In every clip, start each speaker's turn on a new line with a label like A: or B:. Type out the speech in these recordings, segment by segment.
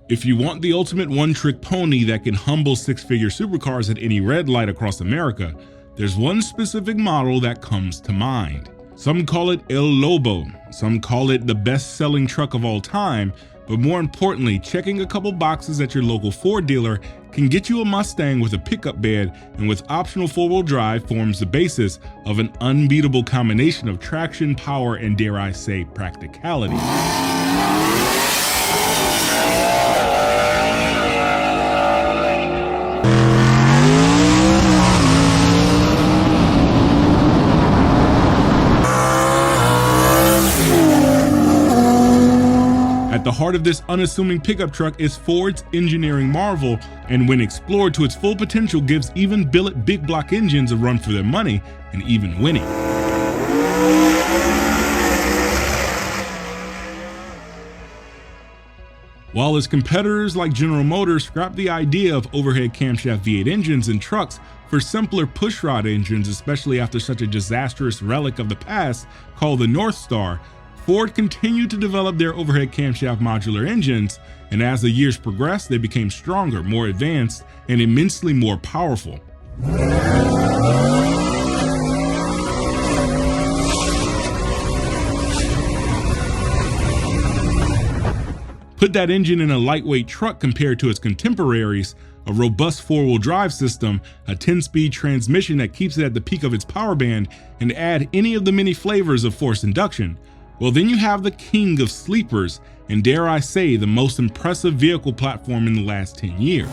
A: If you want the ultimate one-trick pony that can humble six-figure supercars at any red light across America, there's one specific model that comes to mind. Some call it El Lobo, some call it the best-selling truck of all time, but more importantly, checking a couple boxes at your local Ford dealer can get you a Mustang with a pickup bed and with optional four-wheel drive forms the basis of an unbeatable combination of traction, power, and dare I say, practicality. At the heart of this unassuming pickup truck is Ford's engineering marvel, and when explored to its full potential gives even billet big block engines a run for their money and even winning. While its competitors like General Motors scrapped the idea of overhead camshaft V8 engines in trucks for simpler pushrod engines, especially after such a disastrous relic of the past called the North Star, Ford continued to develop their overhead camshaft modular engines, and as the years progressed, they became stronger, more advanced, and immensely more powerful. Put that engine in a lightweight truck compared to its contemporaries, a robust four-wheel drive system, a 10-speed transmission that keeps it at the peak of its power band, and add any of the many flavors of forced induction. Well, then you have the king of sleepers, and dare I say, the most impressive vehicle platform in the last 10 years.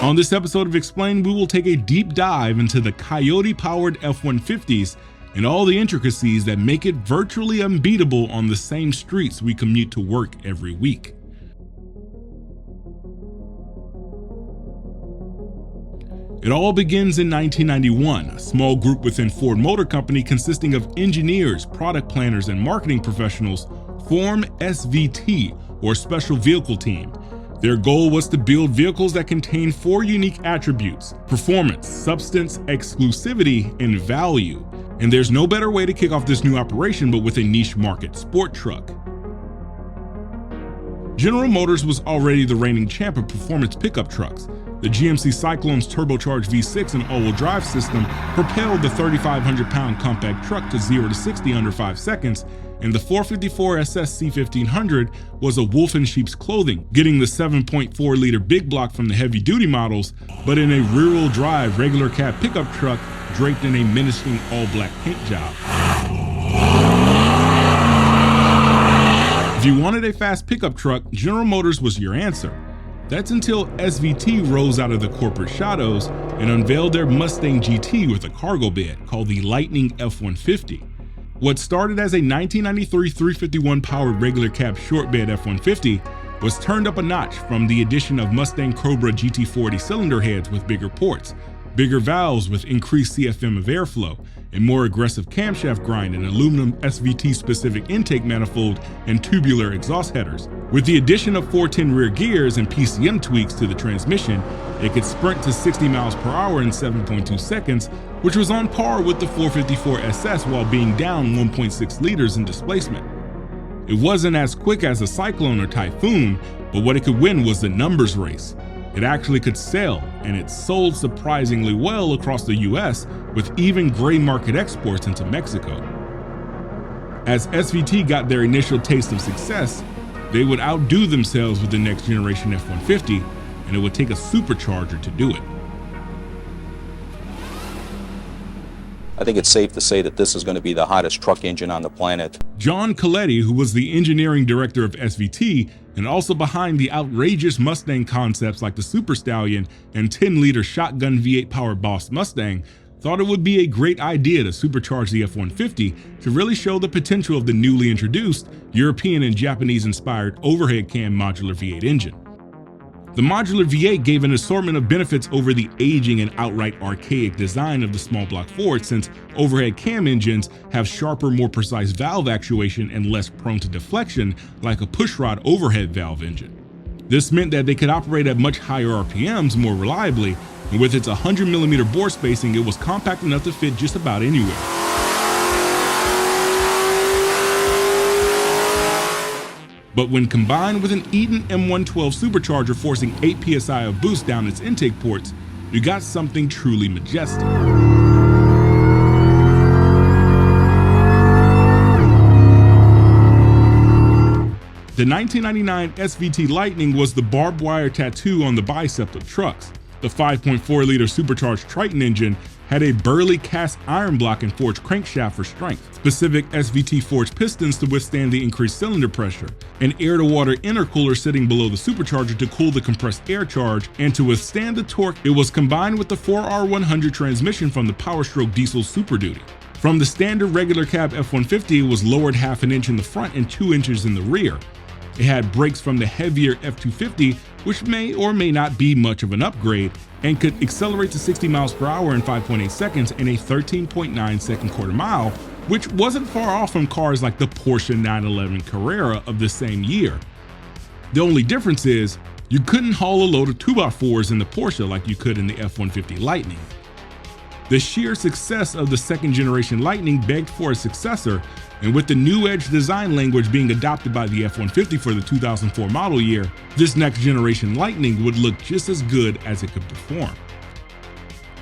A: On this episode of Explained, we will take a deep dive into the Coyote-powered F-150s and all the intricacies that make it virtually unbeatable on the same streets we commute to work every week. It all begins in 1991. A small group within Ford Motor Company consisting of engineers, product planners, and marketing professionals form SVT, or Special Vehicle Team. Their goal was to build vehicles that contain four unique attributes: performance, substance, exclusivity, and value. And there's no better way to kick off this new operation but with a niche market sport truck. General Motors was already the reigning champ of performance pickup trucks. The GMC Cyclone's turbocharged V6 and all-wheel drive system propelled the 3,500-pound compact truck to 0 to 60 under 5 seconds, and the 454 SS C1500 was a wolf in sheep's clothing, getting the 7.4-liter big block from the heavy-duty models, but in a rear-wheel drive regular cab pickup truck draped in a menacing all-black paint job. If you wanted a fast pickup truck, General Motors was your answer. That's until SVT rose out of the corporate shadows and unveiled their Mustang GT with a cargo bed called the Lightning F-150. What started as a 1993 351 powered regular cab short bed F-150 was turned up a notch from the addition of Mustang Cobra GT40 cylinder heads with bigger ports, bigger valves with increased CFM of airflow, a more aggressive camshaft grind, an aluminum SVT-specific intake manifold, and tubular exhaust headers. With the addition of 410 rear gears and PCM tweaks to the transmission, it could sprint to 60 miles per hour in 7.2 seconds, which was on par with the 454 SS while being down 1.6 liters in displacement. It wasn't as quick as a Cyclone or Typhoon, but what it could win was the numbers race. It actually could sell, and it sold surprisingly well across the US, with even gray market exports into Mexico. As SVT got their initial taste of success, they would outdo themselves with the next generation F-150, and it would take a supercharger to do it.
B: I think it's safe to say that this is going to be the hottest truck engine on the planet.
A: John Coyote, who was the engineering director of SVT and also behind the outrageous Mustang concepts like the Super Stallion and 10-liter shotgun V8 powered Boss Mustang, thought it would be a great idea to supercharge the F-150 to really show the potential of the newly introduced European and Japanese-inspired overhead cam modular V8 engine. The modular V8 gave an assortment of benefits over the aging and outright archaic design of the small block Ford, since overhead cam engines have sharper, more precise valve actuation and less prone to deflection like a pushrod overhead valve engine. This meant that they could operate at much higher RPMs more reliably, and with its 100mm bore spacing, it was compact enough to fit just about anywhere. But when combined with an Eaton M112 supercharger forcing 8 psi of boost down its intake ports, you got something truly majestic. The 1999 SVT Lightning was the barbed wire tattoo on the bicep of trucks. The 5.4-liter supercharged Triton engine had a burly cast iron block and forged crankshaft for strength, specific SVT forged pistons to withstand the increased cylinder pressure, an air-to-water intercooler sitting below the supercharger to cool the compressed air charge, and to withstand the torque, it was combined with the 4R100 transmission from the Power Stroke diesel Super Duty. From the standard regular cab F-150, it was lowered half an inch in the front and 2 inches in the rear. It had brakes from the heavier F-250, which may or may not be much of an upgrade, and could accelerate to 60 miles per hour in 5.8 seconds in a 13.9 second quarter mile, which wasn't far off from cars like the Porsche 911 Carrera of the same year. The only difference is, you couldn't haul a load of 2x4s in the Porsche like you could in the F-150 Lightning. The sheer success of the second generation Lightning begged for a successor, and with the new edge design language being adopted by the F-150 for the 2004 model year, this next generation Lightning would look just as good as it could perform.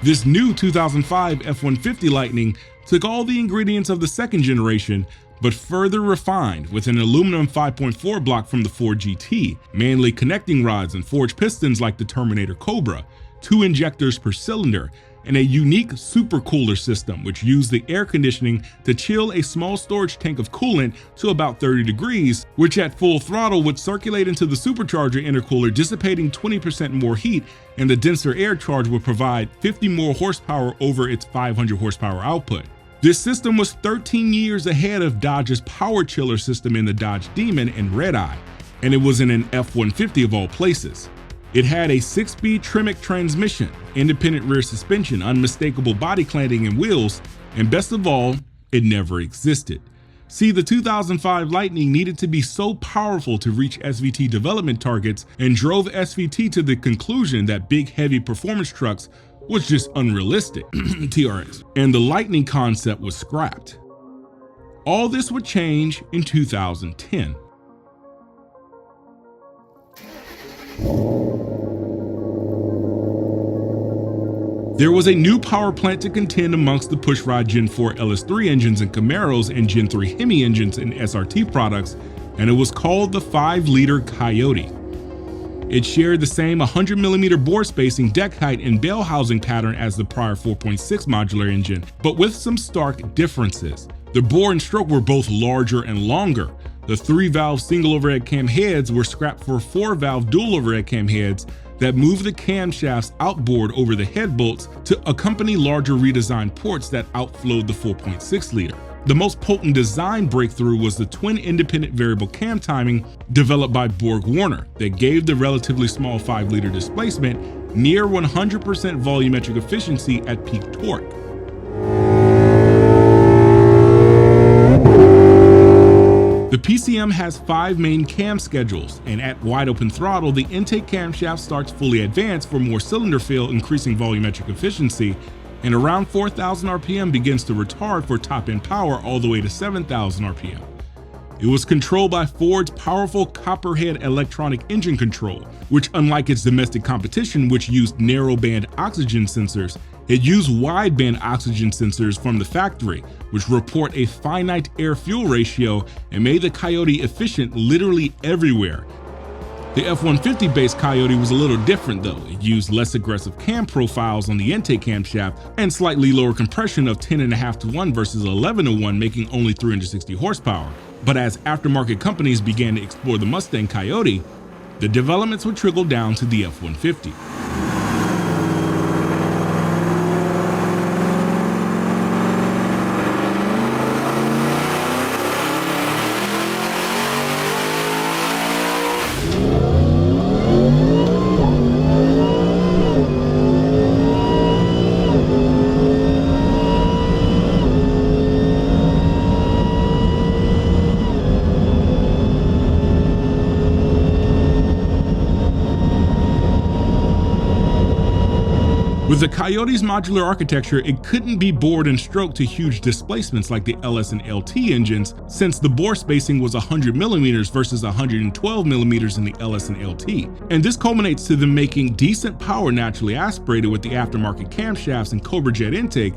A: This new 2005 F-150 Lightning took all the ingredients of the second generation, but further refined with an aluminum 5.4 block from the Ford GT, manly connecting rods and forged pistons like the Terminator Cobra, 2 injectors per cylinder, and a unique supercooler system which used the air conditioning to chill a small storage tank of coolant to about 30 degrees, which at full throttle would circulate into the supercharger intercooler, dissipating 20% more heat, and the denser air charge would provide 50 more horsepower over its 500 horsepower output. This system was 13 years ahead of Dodge's power chiller system in the Dodge Demon and Red Eye, and it was in an F-150 of all places. It had a 6-speed Tremec transmission, independent rear suspension, unmistakable body cladding and wheels, and best of all, it never existed. See, the 2005 Lightning needed to be so powerful to reach SVT development targets and drove SVT to the conclusion that big heavy performance trucks was just unrealistic, TRS, and the Lightning concept was scrapped. All this would change in 2010. There was a new power plant to contend amongst the pushrod Gen 4 LS3 engines in Camaros and Gen 3 Hemi engines in SRT products, and it was called the 5-liter Coyote. It shared the same 100mm bore spacing, deck height, and bell housing pattern as the prior 4.6 modular engine, but with some stark differences. The bore and stroke were both larger and longer. The 3-valve single overhead cam heads were scrapped for 4-valve dual overhead cam heads that moved the camshafts outboard over the head bolts to accompany larger redesigned ports that outflowed the 4.6 liter. The most potent design breakthrough was the twin independent variable cam timing developed by Borg-Warner that gave the relatively small 5-liter displacement near 100% volumetric efficiency at peak torque. The PCM has 5 main cam schedules, and at wide open throttle, the intake camshaft starts fully advanced for more cylinder fill, increasing volumetric efficiency, and around 4,000 RPM begins to retard for top-end power all the way to 7,000 RPM. It was controlled by Ford's powerful Copperhead electronic engine control, which, unlike its domestic competition, which used narrow-band oxygen sensors, it used wide-band oxygen sensors from the factory, which report a finite air-fuel ratio and made the Coyote efficient literally everywhere. The F-150 based Coyote was a little different though. It used less aggressive cam profiles on the intake camshaft and slightly lower compression of 10.5 to 1 versus 11 to 1, making only 360 horsepower. But as aftermarket companies began to explore the Mustang Coyote, the developments would trickle down to the F-150. With the Coyote's modular architecture, it couldn't be bored and stroked to huge displacements like the LS and LT engines, since the bore spacing was 100mm versus 112mm in the LS and LT. And this culminates to them making decent power naturally aspirated with the aftermarket camshafts and Cobra jet intake,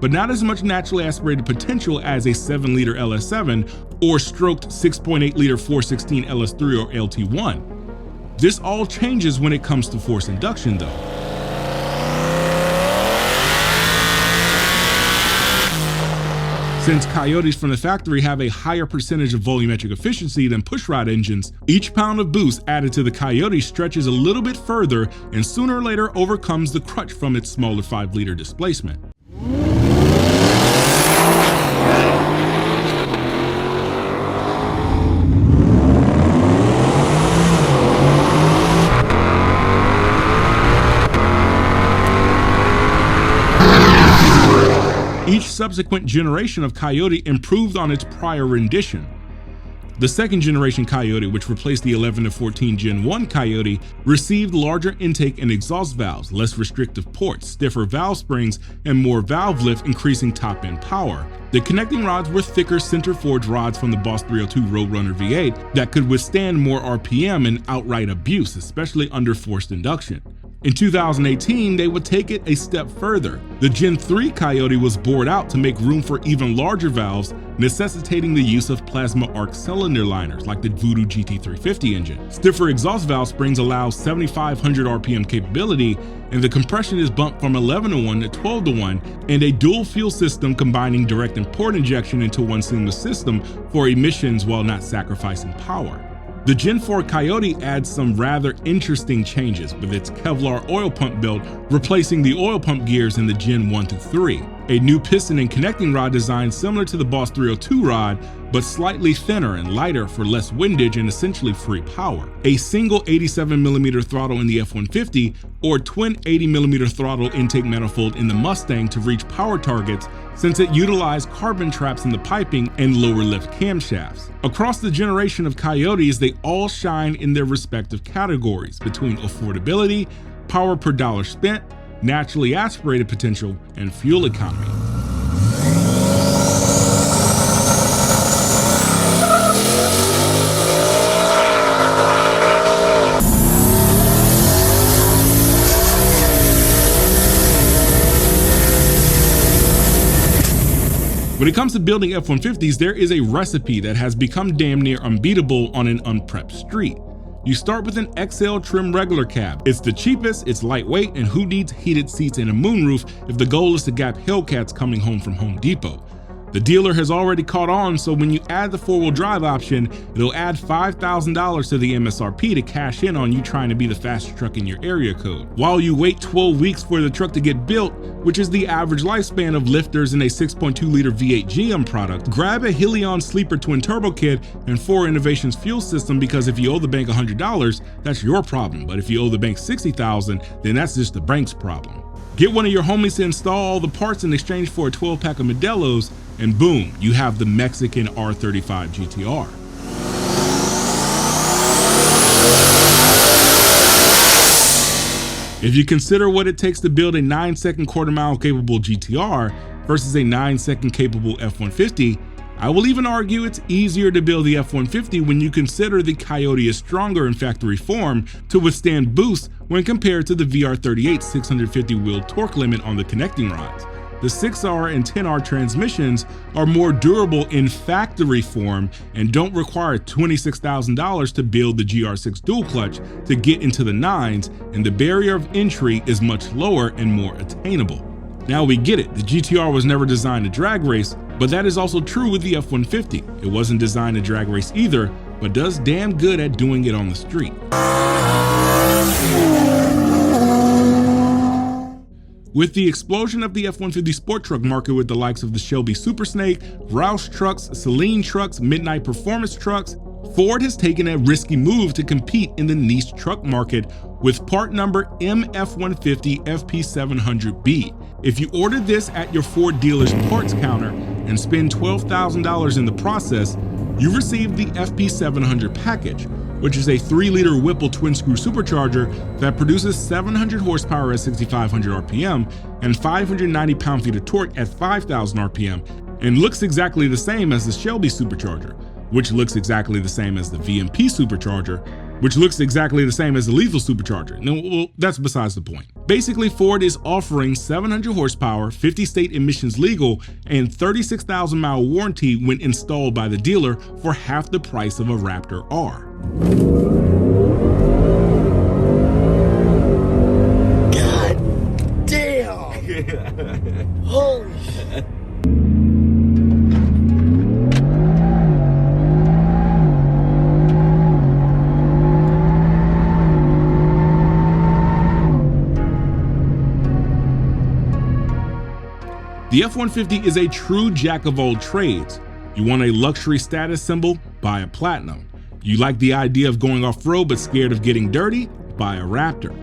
A: but not as much naturally aspirated potential as a 7-liter LS7 or stroked 6.8-liter 416 LS3 or LT1. This all changes when it comes to forced induction though. Since Coyotes from the factory have a higher percentage of volumetric efficiency than pushrod engines, each pound of boost added to the Coyote stretches a little bit further and sooner or later overcomes the crutch from its smaller 5-liter displacement. Each subsequent generation of Coyote improved on its prior rendition. The second generation Coyote, which replaced the 11 to 14 Gen 1 Coyote, received larger intake and exhaust valves, less restrictive ports, stiffer valve springs, and more valve lift, increasing top-end power. The connecting rods were thicker center forged rods from the Boss 302 Roadrunner V8 that could withstand more RPM and outright abuse, especially under forced induction. In 2018, they would take it a step further. The Gen 3 Coyote was bored out to make room for even larger valves, necessitating the use of plasma arc cylinder liners like the Voodoo GT350 engine. Stiffer exhaust valve springs allow 7,500 RPM capability, and the compression is bumped from 11:1 to 12:1, and a dual fuel system combining direct and port injection into one seamless system for emissions while not sacrificing power. The Gen 4 Coyote adds some rather interesting changes with its Kevlar oil pump belt replacing the oil pump gears in the Gen 1 through 3. A new piston and connecting rod design similar to the Boss 302 rod, but slightly thinner and lighter for less windage and essentially free power. A single 87mm throttle in the F-150 or twin 80mm throttle intake manifold in the Mustang to reach power targets, since it utilized carbon traps in the piping and lower lift camshafts. Across the generation of Coyotes, they all shine in their respective categories between affordability, power per dollar spent, naturally aspirated potential, and fuel economy. When it comes to building F-150s, there is a recipe that has become damn near unbeatable on an unprepped street. You start with an XL trim regular cab. It's the cheapest, it's lightweight, and who needs heated seats and a moonroof if the goal is to gap Hellcats coming home from Home Depot? The dealer has already caught on, so when you add the 4-wheel drive option, it'll add $5,000 to the MSRP to cash in on you trying to be the fastest truck in your area code. While you wait 12 weeks for the truck to get built, which is the average lifespan of lifters in a 6.2-liter V8 GM product, grab a Helion Sleeper twin turbo kit and 4 Innovations fuel system, because if you owe the bank $100, that's your problem, but if you owe the bank $60,000, then that's just the bank's problem. Get one of your homies to install all the parts in exchange for a 12-pack of Modelos, and boom, you have the Mexican R35 GTR. If you consider what it takes to build a 9-second quarter-mile capable GTR versus a 9-second capable F-150, I will even argue it's easier to build the F-150 when you consider the Coyote is stronger in factory form to withstand boost when compared to the VR38 650 wheel torque limit on the connecting rods. The 6R and 10R transmissions are more durable in factory form and don't require $26,000 to build the GR6 dual clutch to get into the 9s, and the barrier of entry is much lower and more attainable. Now we get it, the GTR was never designed to drag race, but that is also true with the F-150. It wasn't designed to drag race either, but does damn good at doing it on the street. With the explosion of the F-150 sport truck market with the likes of the Shelby Super Snake, Roush trucks, Celine trucks, Midnight Performance trucks, Ford has taken a risky move to compete in the niche truck market with part number MF150 FP700B. If you order this at your Ford dealer's parts counter and spend $12,000 in the process, you receive the FP700 package, which is a 3-liter Whipple twin-screw supercharger that produces 700 horsepower at 6,500 RPM and 590 pound-feet of torque at 5,000 RPM, and looks exactly the same as the Shelby supercharger, which looks exactly the same as the VMP supercharger, which looks exactly the same as the lethal supercharger. No, well, that's besides the point. Basically, Ford is offering 700 horsepower, 50 state emissions legal, and 36,000 mile warranty when installed by the dealer for half the price of a Raptor R.
C: God damn! Holy shit!
A: The F-150 is a true jack of all trades. You want a luxury status symbol? Buy a Platinum. You like the idea of going off-road but scared of getting dirty? Buy a Raptor.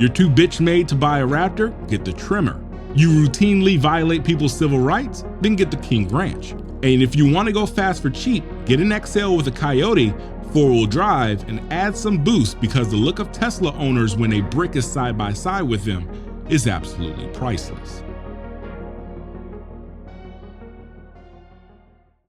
A: You're too bitch-made to buy a Raptor? Get the Trimmer. You routinely violate people's civil rights? Then get the King Ranch. And if you want to go fast for cheap, get an XL with a Coyote, 4-wheel drive, and add some boost, because the look of Tesla owners when a brick is side by side with them is absolutely priceless.